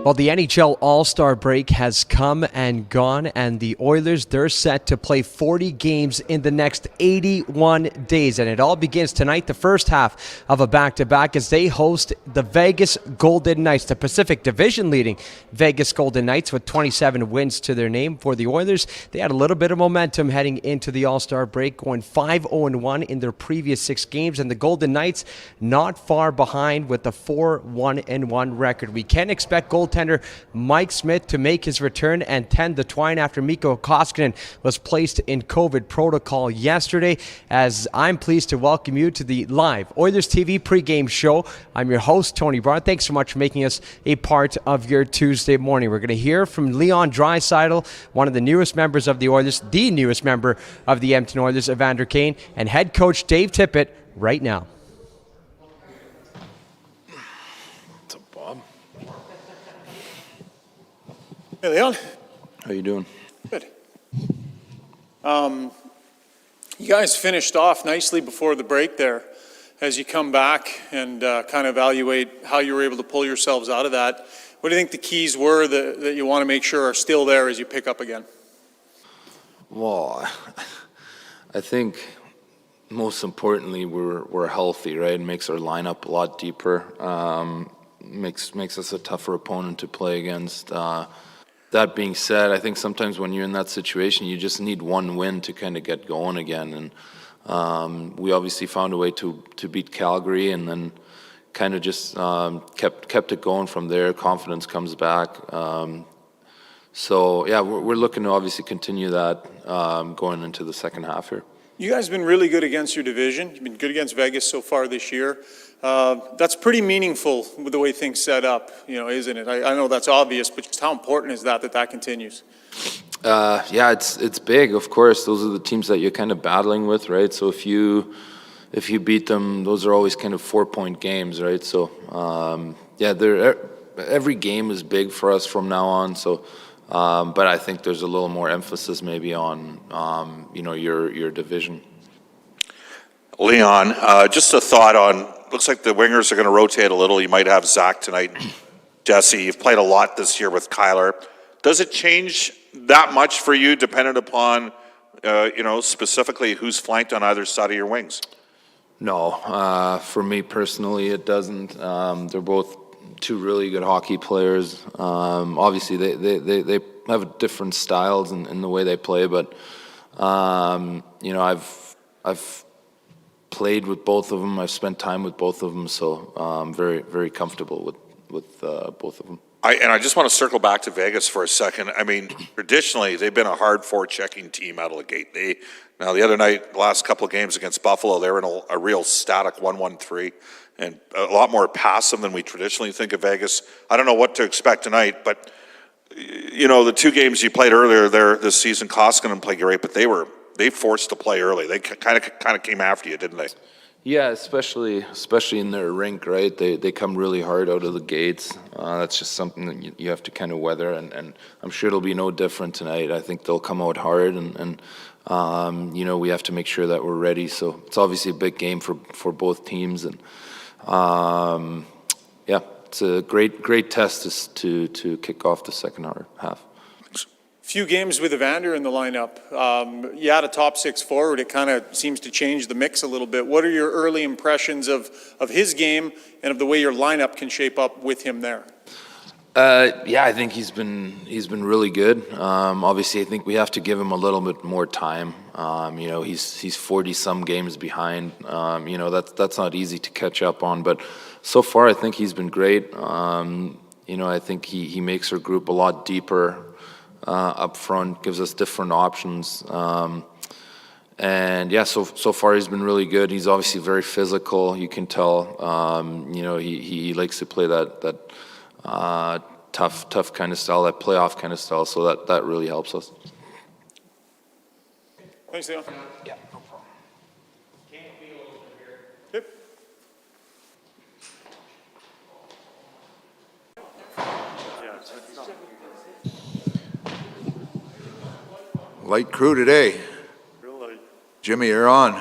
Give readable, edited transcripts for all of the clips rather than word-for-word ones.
Well, the NHL All-Star break has come and gone, and the Oilers, they're set to play 40 games in the next 81 days. And it all begins tonight, the first half of a back-to-back, as they host the Vegas Golden Knights, the Pacific Division leading Vegas Golden Knights with 27 wins to their name. For the Oilers, they had a little bit of momentum heading into the All-Star break, going 5-0-1 in their previous 6 games, and the Golden Knights not far behind with a 4-1-1 record. We can expect goaltender Mike Smith to make his return and tend the twine after Mikko Koskinen was placed in COVID protocol yesterday. As I'm pleased to welcome you to the live Oilers TV pregame show. I'm your host, Tony Barr. Thanks so much for making us a part of your Tuesday morning. We're going to hear from Leon Draisaitl, one of the newest members of the Oilers, the newest member of the Edmonton Oilers, Evander Kane, and head coach Dave Tippett right now. Hey, Leon. How you doing? Good. You guys finished off nicely before the break there. As you come back and kind of evaluate how you were able to pull yourselves out of that, what do you think the keys were that you want to make sure are still there as you pick up again? Well, I think most importantly we're healthy, right? It makes our lineup a lot deeper. Makes us a tougher opponent to play against. That being said, I think sometimes when you're in that situation, you just need one win to kind of get going again. And we obviously found a way to beat Calgary, and then kind of just kept it going from there. Confidence comes back. So yeah, we're looking to obviously continue that going into the second half here. You guys have been really good against your division. You've been good against Vegas so far this year. That's pretty meaningful with the way things set up, isn't it? I know that's obvious, but just how important is that continues? Yeah, it's big, of course. Those are the teams that you're kind of battling with, right? So if you beat them, those are always kind of 4-point games, right? So yeah, every game is big for us from now on. So, but I think there's a little more emphasis maybe on your division. Leon, just a thought on, looks like the wingers are going to rotate a little. You might have Zach tonight. Jesse, you've played a lot this year with Kyler. Does it change that much for you dependent upon, specifically who's flanked on either side of your wings? No, for me personally, it doesn't. They're both two really good hockey players. Obviously, they have different styles in the way they play, but, I've played with both of them. I've spent time with both of them, so I'm very, very comfortable with both of them. I just want to circle back to Vegas for a second. I mean, traditionally, they've been a hard forechecking team out of the gate. Now, the other night, the last couple of games against Buffalo, they were in a real static 1-1-3 and a lot more passive than we traditionally think of Vegas. I don't know what to expect tonight, but, the 2 games you played earlier there this season, Koskinen played great, but they forced to play early. They kind of came after you, didn't they? Yeah, especially in their rink, right? They come really hard out of the gates. That's just something that you have to kind of weather, and I'm sure it'll be no different tonight. I think they'll come out hard, and we have to make sure that we're ready. So it's obviously a big game for both teams, and yeah, it's a great test to kick off the second half. Few games with Evander in the lineup. You had a top 6 forward. It kind of seems to change the mix a little bit. What are your early impressions of his game and of the way your lineup can shape up with him there? Yeah, I think he's been really good. Obviously, I think we have to give him a little bit more time. He's 40 some games behind. That's not easy to catch up on. But so far, I think he's been great. I think he makes our group a lot deeper. Up front, gives us different options, and yeah, so far he's been really good. He's obviously very physical. You can tell. He likes to play that tough kind of style, that playoff kind of style. So that really helps us. Thanks, Leon. Yeah, no problem. Yep. Light crew today. Really? Jimmy, you're on.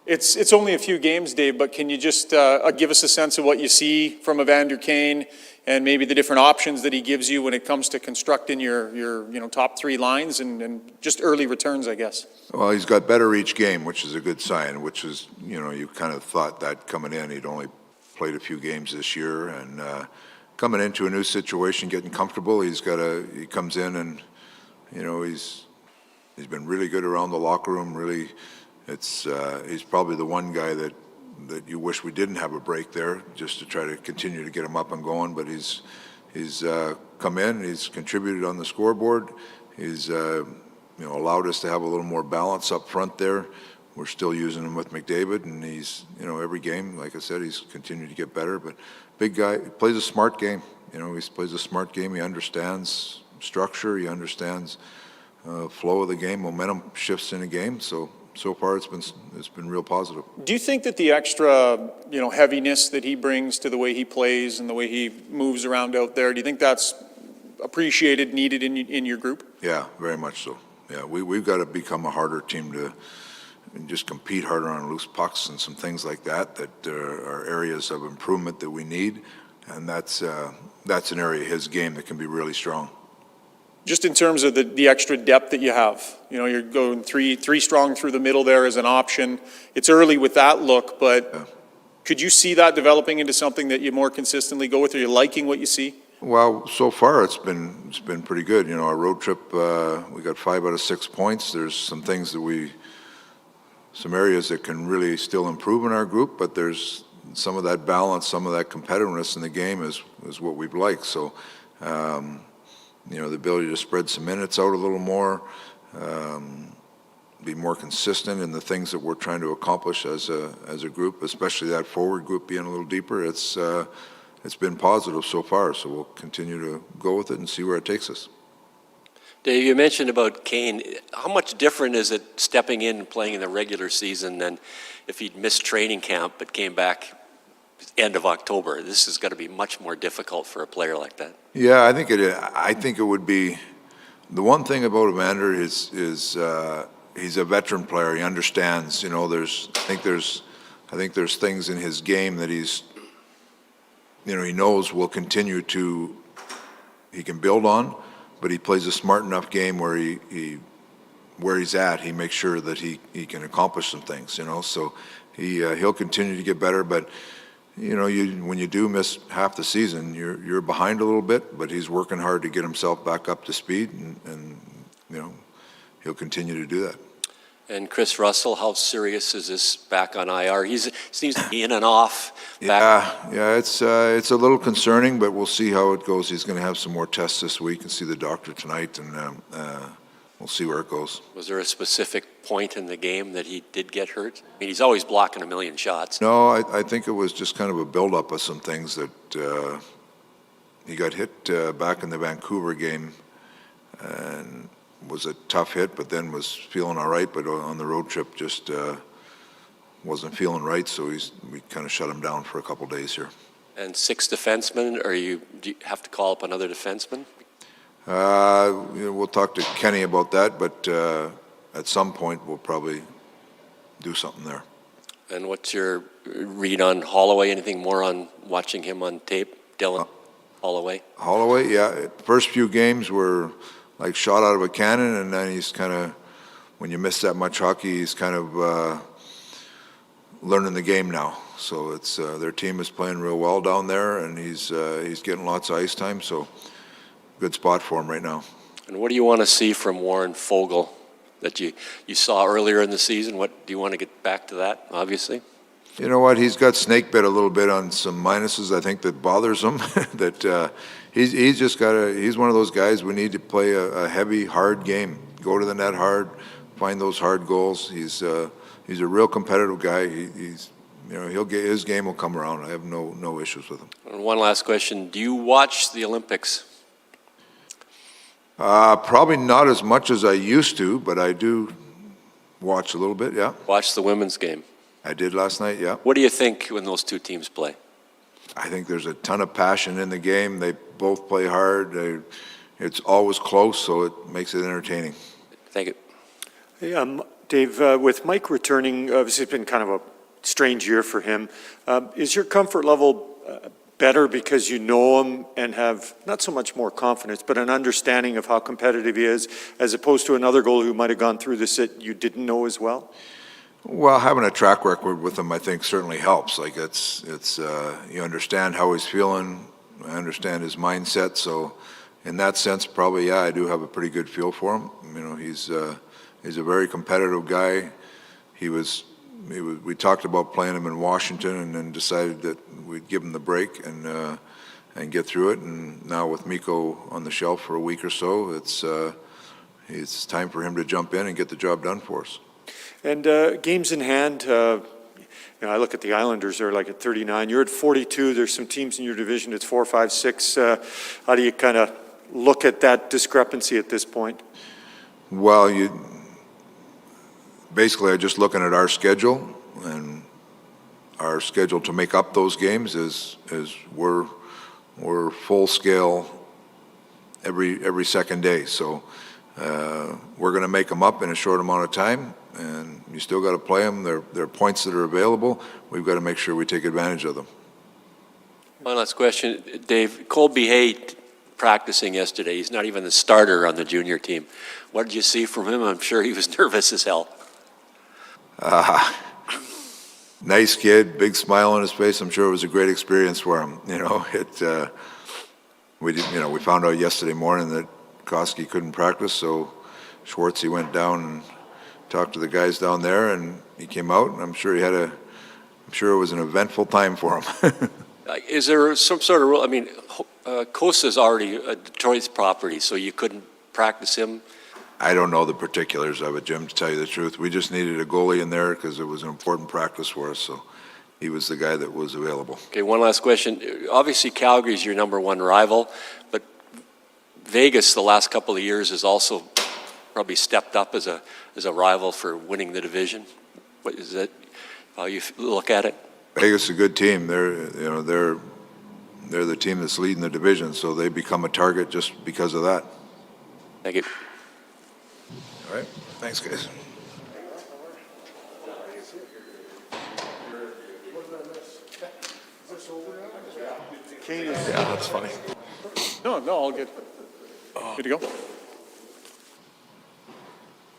It's only a few games, Dave, but can you just give us a sense of what you see from Evander Kane and maybe the different options that he gives you when it comes to constructing your top three lines and just early returns, I guess? Well, he's got better each game, which is a good sign, which is, you kind of thought that coming in. He'd only played a few games this year, and coming into a new situation, getting comfortable, he comes in and, he's been really good around the locker room, really. He's probably the one guy that you wish we didn't have a break there, just to try to continue to get him up and going. But he's come in, he's contributed on the scoreboard. He's allowed us to have a little more balance up front there. We're still using him with McDavid, and he's every game, like I said, he's continued to get better. But big guy, he plays a smart game. He plays a smart game. He understands structure. He understands flow of the game. Momentum shifts in a game. So far, it's been real positive. Do you think that the extra, heaviness that he brings to the way he plays and the way he moves around out there, do you think that's appreciated, needed in your group? Yeah, very much so. Yeah, we've got to become a harder team to just compete harder on loose pucks and some things like that are areas of improvement that we need, and that's an area of his game that can be really strong. Just in terms of the extra depth that you have, you're going three strong through the middle there as an option. It's early with that look, but could you see that developing into something that you more consistently go with? Are you liking what you see? Well, so far it's been pretty good. Our road trip, we got 5 out of 6 points. There's some things some areas that can really still improve in our group, but there's some of that balance, some of that competitiveness in the game is what we'd like. So. The ability to spread some minutes out a little more, be more consistent in the things that we're trying to accomplish as a group, especially that forward group being a little deeper. It's been positive so far, so we'll continue to go with it and see where it takes us. Dave, you mentioned about Kane. How much different is it stepping in and playing in the regular season than if he'd missed training camp but came back end of October? This has got to be much more difficult for a player like that. Yeah, I think it would be. The one thing about Evander is he's a veteran player. He understands. I think there's things in his game that he knows will continue to. He can build on, but he plays a smart enough game where where he's at, he makes sure that he can accomplish some things. So he'll continue to get better, but. When you do miss half the season, you're behind a little bit, but he's working hard to get himself back up to speed, and he'll continue to do that. And Chris Russell, how serious is this back on IR? He seems to be in and off. Yeah, it's a little concerning, but we'll see how it goes. He's going to have some more tests this week and see the doctor tonight, and we'll see where it goes. Was there a specific point in the game that he did get hurt? I mean, he's always blocking a million shots. No, I think it was just kind of a buildup of some things that he got hit back in the Vancouver game, and was a tough hit, but then was feeling all right, but on the road trip just wasn't feeling right, so we kind of shut him down for a couple days here. And 6 defensemen, do you have to call up another defenseman? We'll talk to Kenny about that, but at some point we'll probably do something there. And what's your read on Holloway? Anything more on watching him on tape? Dylan Holloway? Holloway, yeah. First few games were like shot out of a cannon, and then he's kind of, when you miss that much hockey, he's kind of learning the game now. So it's their team is playing real well down there, and he's getting lots of ice time, so good spot for him right now. And what do you want to see from Warren Foegele that you saw earlier in the season? What do you want to get back to that, obviously? You know what? He's got snake bit a little bit on some minuses, I think, that bothers him. That he's just got to. He's one of those guys. We need to play a heavy, hard game. Go to the net hard, find those hard goals. He's a real competitive guy. He'll get his game will come around. I have no issues with him. And one last question: do you watch the Olympics? Probably not as much as I used to, but I do watch a little bit. Yeah. Watch the women's game. I did last night, yeah. What do you think when those two teams play? I think there's a ton of passion in the game. They both play hard. It's always close, so it makes it entertaining. Thank you. Hey, Dave, with Mike returning, obviously it's been kind of a strange year for him. Is your comfort level better because you know him and have not so much more confidence, but an understanding of how competitive he is, as opposed to another goalie who might have gone through this that you didn't know as well? Well, having a track record with him, I think, certainly helps. Like it's you understand how he's feeling, I understand his mindset. So, in that sense, probably I do have a pretty good feel for him. You know, he's a very competitive guy. We talked about playing him in Washington, and then decided that we'd give him the break and get through it. And now with Mikko on the shelf for a week or so, it's time for him to jump in and get the job done for us. And games in hand, I look at the Islanders, they're like at 39. You're at 42. There's some teams in your division that's 4, 5, 6. How do you kind of look at that discrepancy at this point? Well, basically, I'm just looking at our schedule, and our schedule to make up those games is we're full scale every second day. So we're going to make them up in a short amount of time, and you still got to play them. There are points that are available. We've got to make sure we take advantage of them. One last question, Dave. Colby Hay practicing yesterday. He's not even the starter on the junior team. What did you see from him? I'm sure he was nervous as hell. Nice kid, big smile on his face. I'm sure it was a great experience for him. You know, we found out yesterday morning that Koski couldn't practice, so Schwartzy went down and talked to the guys down there, and he came out, and I'm sure it was an eventful time for him. Is there some sort of rule? I mean, Costa's already a Detroit's property, so you couldn't practice him? I don't know the particulars of it, Jim, to tell you the truth. We just needed a goalie in there because it was an important practice for us, so he was the guy that was available. Okay, one last question. Obviously, Calgary's your number one rival, but Vegas the last couple of years has also probably stepped up as a rival for winning the division. What is that? How you look at it? Vegas is a good team. They're the team that's leading the division, so they become a target just because of that. Thank you. All right. Thanks, guys. Yeah, that's funny. No, all good. Good to go.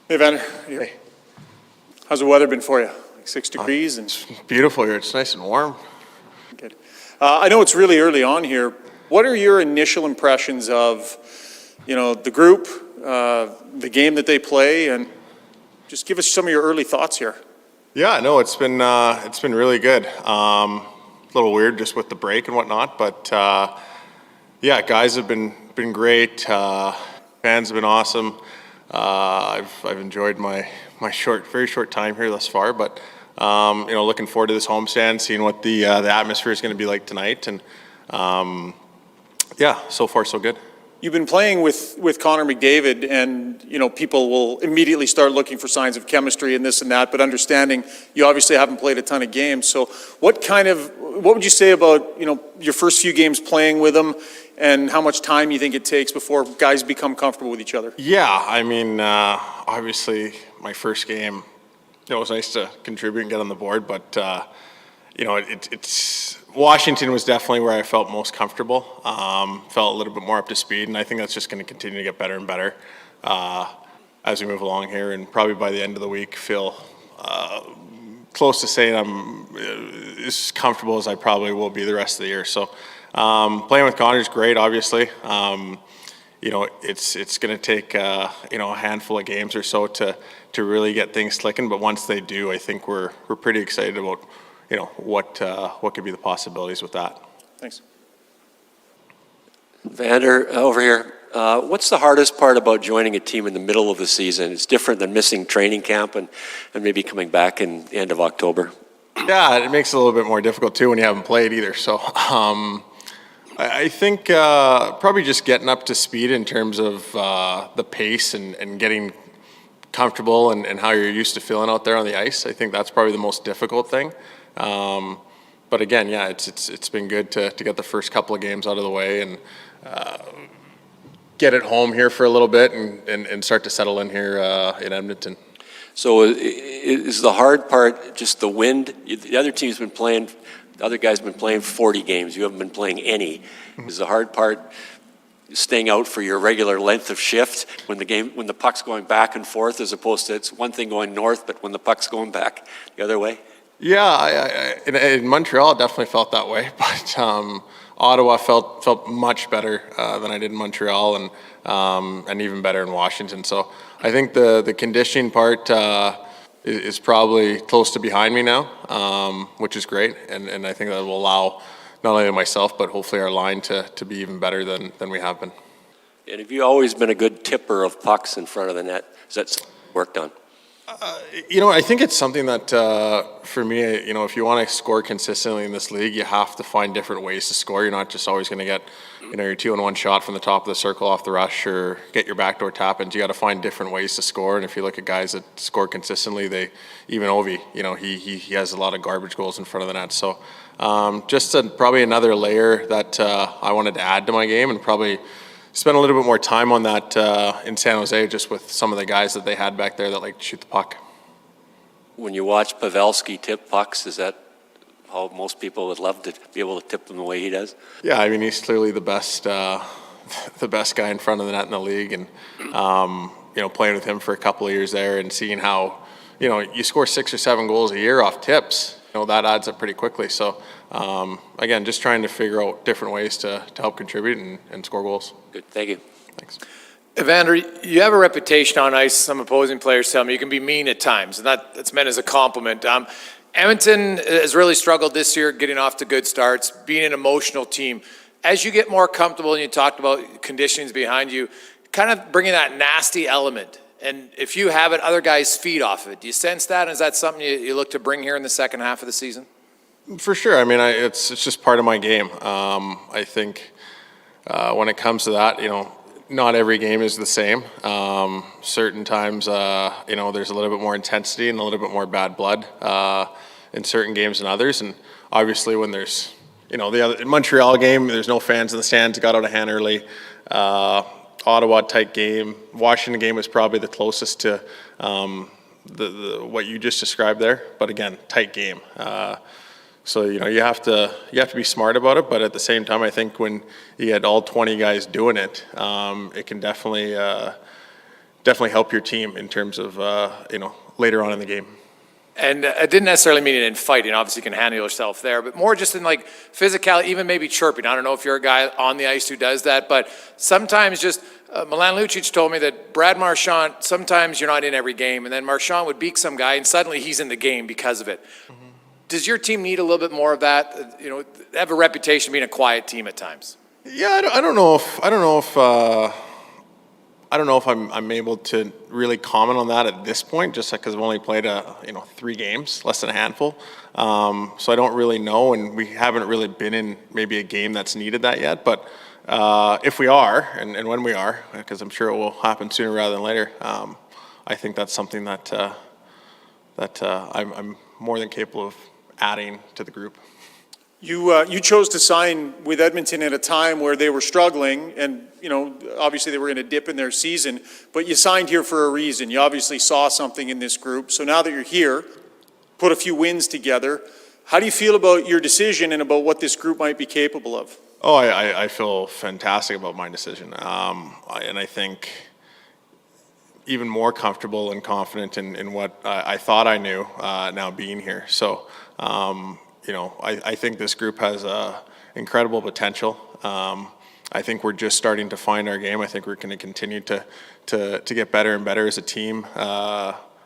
Hey, Evander. Hey. How's the weather been for you? Like 6 degrees? And Beautiful here. It's nice and warm. Good. I know it's really early on here. What are your initial impressions of, the group, the game that they play, and just give us some of your early thoughts here. Yeah, no, it's been really good. A little weird just with the break and whatnot, but yeah, guys have been great. Fans have been awesome. I've enjoyed my very short time here thus far, but looking forward to this homestand, seeing what the atmosphere is going to be like tonight, and yeah, so far so good. You've been playing with Connor McDavid, and people will immediately start looking for signs of chemistry and this and that, but understanding you obviously haven't played a ton of games. So what would you say about your first few games playing with him, and how much time you think it takes before guys become comfortable with each other? Yeah, I mean, obviously my first game, it was nice to contribute and get on the board, but it's Washington was definitely where I felt most comfortable. Felt a little bit more up to speed, and I think that's just going to continue to get better and better as we move along here. And probably by the end of the week, feel close to saying I'm as comfortable as I probably will be the rest of the year. So playing with Connor is great, obviously. It's going to take a handful of games or so to really get things clicking. But once they do, I think we're pretty excited about what could be the possibilities with that. Thanks. Vander, over here. What's the hardest part about joining a team in the middle of the season? It's different than missing training camp and maybe coming back in the end of October. Yeah, it makes it a little bit more difficult too when you haven't played either. So I think probably just getting up to speed in terms of the pace and getting comfortable and how you're used to feeling out there on the ice. I think that's probably the most difficult thing. But again, yeah, it's been good to get the first couple of games out of the way and get it home here for a little bit and start to settle in here in Edmonton. So is the hard part just the wind? The other team's been playing, the other guy's been playing 40 games. You haven't been playing any. Is the hard part staying out for your regular length of shift when the puck's going back and forth, as opposed to it's one thing going north, but when the puck's going back the other way? Yeah, in Montreal, it definitely felt that way, but Ottawa felt much better than I did in Montreal, and even better in Washington. So I think the conditioning part is probably close to behind me now, which is great, and I think that will allow not only myself but hopefully our line to be even better than we have been. And have you always been a good tipper of pucks in front of the net? Is that worked on? I think it's something that, for me, if you want to score consistently in this league, you have to find different ways to score. You're not just always going to get, your 2-on-1 shot from the top of the circle off the rush or get your backdoor tap-ins. You got to find different ways to score. And if you look at guys that score consistently, even Ovi, he has a lot of garbage goals in front of the net. So just probably another layer that I wanted to add to my game, and probably spent a little bit more time on that in San Jose, just with some of the guys that they had back there that like to shoot the puck. When you watch Pavelski tip pucks, is that how most people would love to be able to tip them the way he does? Yeah, I mean, he's clearly the best guy in front of the net in the league, and playing with him for a couple of years there and seeing how you score 6 or 7 goals a year off tips, that adds up pretty quickly. So again, just trying to figure out different ways to help contribute and score goals. Good, thank you. Thanks. Evander, you have a reputation on ice. Some opposing players tell me you can be mean at times, and that's meant as a compliment. Edmonton has really struggled this year getting off to good starts, being an emotional team. As you get more comfortable, and you talked about conditions behind you, kind of bringing that nasty element. And if you have it, other guys feed off of it. Do you sense that? And is that something you look to bring here in the second half of the season? For sure. I mean, it's just part of my game. I think when it comes to that, not every game is the same. Certain times, there's a little bit more intensity and a little bit more bad blood in certain games than others. And obviously when there's, the Montreal game, there's no fans in the stands, got out of hand early. Ottawa tight game. Washington game was probably the closest to what you just described there. But again, tight game. So you have to be smart about it, but at the same time, I think when you had all 20 guys doing it, it can definitely help your team in terms of later on in the game. And it didn't necessarily mean it in fighting. Obviously, you can handle yourself there, but more just in like physicality, even maybe chirping. I don't know if you're a guy on the ice who does that, but sometimes just Milan Lucic told me that Brad Marchand, sometimes you're not in every game, and then Marchand would beat some guy, and suddenly he's in the game because of it. Mm-hmm. Does your team need a little bit more of that? They have a reputation of being a quiet team at times. Yeah, I don't know if I'm able to really comment on that at this point, just because I've only played 3 games, less than a handful. So I don't really know, and we haven't really been in maybe a game that's needed that yet. But if we are, and when we are, because I'm sure it will happen sooner rather than later, I think that's something that I'm more than capable of adding to the group. You chose to sign with Edmonton at a time where they were struggling, and obviously they were in a dip in their season, but you signed here for a reason. You obviously saw something in this group. So now that you're here, put a few wins together, how do you feel about your decision and about what this group might be capable of? Oh, I feel fantastic about my decision, and I think even more comfortable and confident in what I thought I knew now being here. So I think this group has incredible potential. I think we're just starting to find our game. I think we're going to continue to get better and better as a team,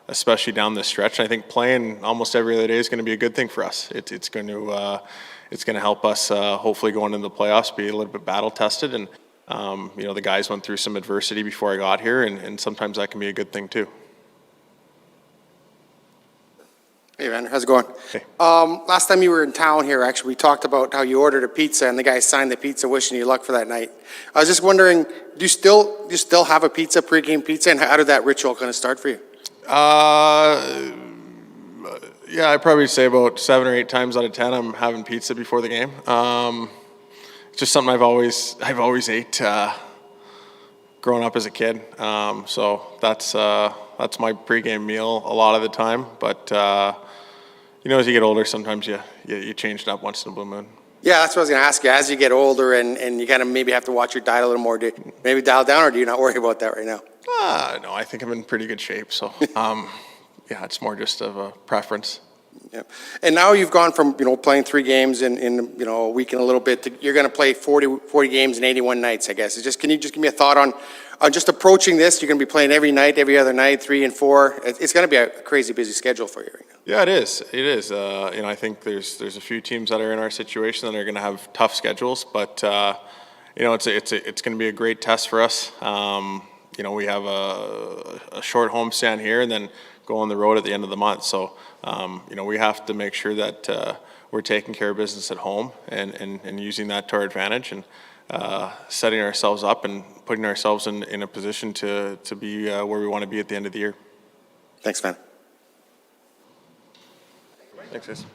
especially down this stretch. And I think playing almost every other day is going to be a good thing for us. It's going to help us hopefully going into the playoffs, be a little bit battle tested. And the guys went through some adversity before I got here, and sometimes that can be a good thing too. Hey, Evander, how's it going? Hey. Last time you were in town here, actually, we talked about how you ordered a pizza and the guy signed the pizza wishing you luck for that night. I was just wondering, do you still have a pizza, pregame pizza, and how did that ritual kind of start for you? Yeah, I'd probably say about 7 or 8 times out of 10 I'm having pizza before the game. It's just something I've always ate growing up as a kid. So that's my pregame meal a lot of the time. But as you get older, sometimes you change it up once in a blue moon. Yeah, that's what I was going to ask you. As you get older and you kind of maybe have to watch your diet a little more, do you maybe dial down, or do you not worry about that right now? No, I think I'm in pretty good shape. So, it's more just of a preference. Yeah. And now you've gone from, playing 3 games in a week and a little bit to you're going to play 40 games in 81 nights, I guess. Can you just give me a thought on just approaching this? You're going to be playing every night, every other night, 3 and 4. It's going to be a crazy busy schedule for you right now. Yeah, it is. It is. I think there's a few teams that are in our situation that are going to have tough schedules, but it's going to be a great test for us. We have a short homestand here, and then go on the road at the end of the month. So, we have to make sure that we're taking care of business at home and using that to our advantage, and setting ourselves up and putting ourselves in a position to be where we want to be at the end of the year. Thanks, man. Thanks, guys.